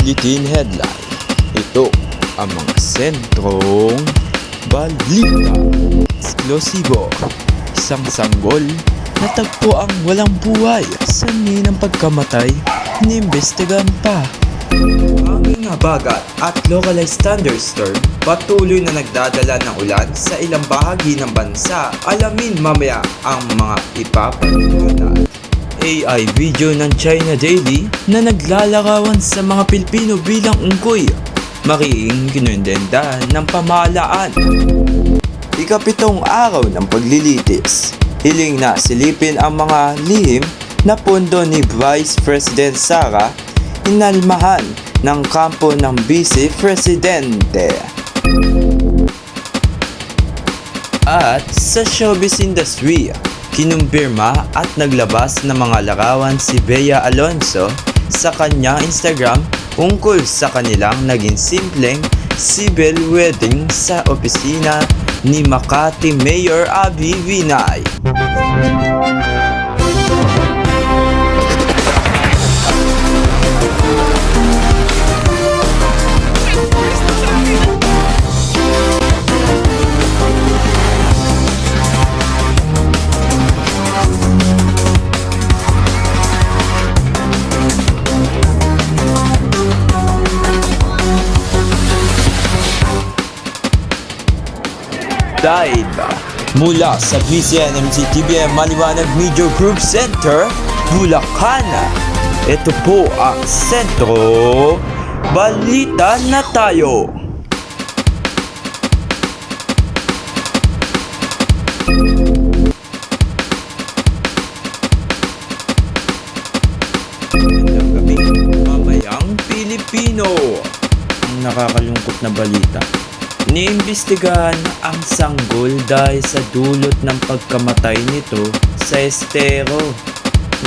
Bulletin Headline. Ito ang mga sentrong balita. Eksplosibo. Isang sanggol natagpo ang walang buhay. Sanhi ng pagkamatay, inimbestigahan pa. Hanging habagat at localized thunderstorm patuloy na nagdadala ng ulan sa ilang bahagi ng bansa. Alamin mamaya ang mga ipapaliwanag. AI video ng China Daily na naglalarawan sa mga Pilipino bilang unggoy. Mariing kinondenda ng pamahalaan. Ikapitong araw ng paglilitis. Hiling na silipin ang mga lihim na pondo ni Vice President Sara inalmahan ng kampo ng Vice Presidente. At sa showbiz industry, kinumpirma at naglabas ng mga larawan si Bea Alonzo sa kanyang Instagram tungkol sa kanilang naging simpleng civil wedding sa opisina ni Makati Mayor Abby Binay. Died mula sa BCNMC-TVM Maliwanag Media Group Center, Bulacan. Ito po ang Sentro Balita na Tayo. Magandang gabi, mamayang Pilipino. Ang nakakalungkot na balita. Iniimbestigahan ang sanggol dahil sa dulot ng pagkamatay nito sa estero.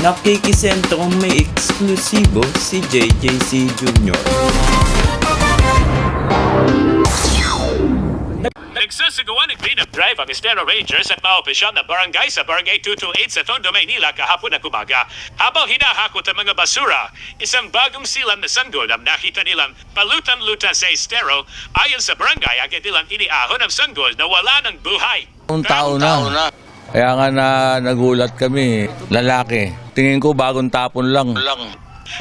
Nakikisentrong may eksklusibo si JJC Jr. Nagsasagawa ng clean-up drive ang Estero Rangers at mga opisyal na barangay sa Barangay 228 sa Tondo, Maynila kahapon na umaga. Habang hinahakot ang mga basura, isang bagong silang na sanggol ang nakita nilang palutan-lutan sa Estero. Ayon sa barangay, agad nilang iniahon ang sanggol na wala ng buhay. Taon na. Kaya nga nagulat kami, lalaki. Tingin ko bagong tapon lang.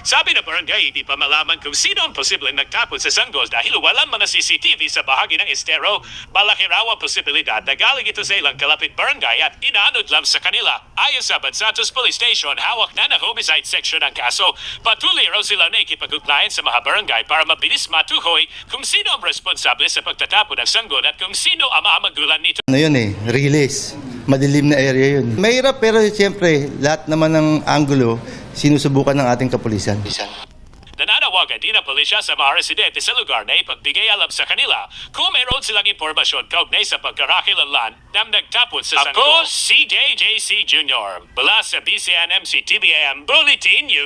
Sabi ng barangay, hindi pa malaman kung sino ang posibleng nagtapon sa sanggol dahil walang mga CCTV sa bahagi ng Estero. Malaki raw ang posibilidad na galing ito sa ilang kalapit barangay at inaanod lang sa kanila. Ayon sa Bansatos Police Station, hawak na ng homicide section ang kaso. Patuloy raw sila na ikipag-ugnayan sa mga barangay para mabilis matukoy kung sino ang responsable sa pagtatapon ng sanggol at kung sino ang mga magulang nito. Release. Madilim na area yun. Mahirap pero siyempre, lahat naman ng angulo, sinusubukan ng ating kapulisan. Nananawagan din ang pulisya sa mga residente sa lugar na ipagbigay alam sa kanila kung mayroon silang impormasyon kaugnay sa pagkarakilanlan ng nagtapon sa sanggol. Ako si JJC Jr. Mula sa BCNMC-TVM Bulletin News.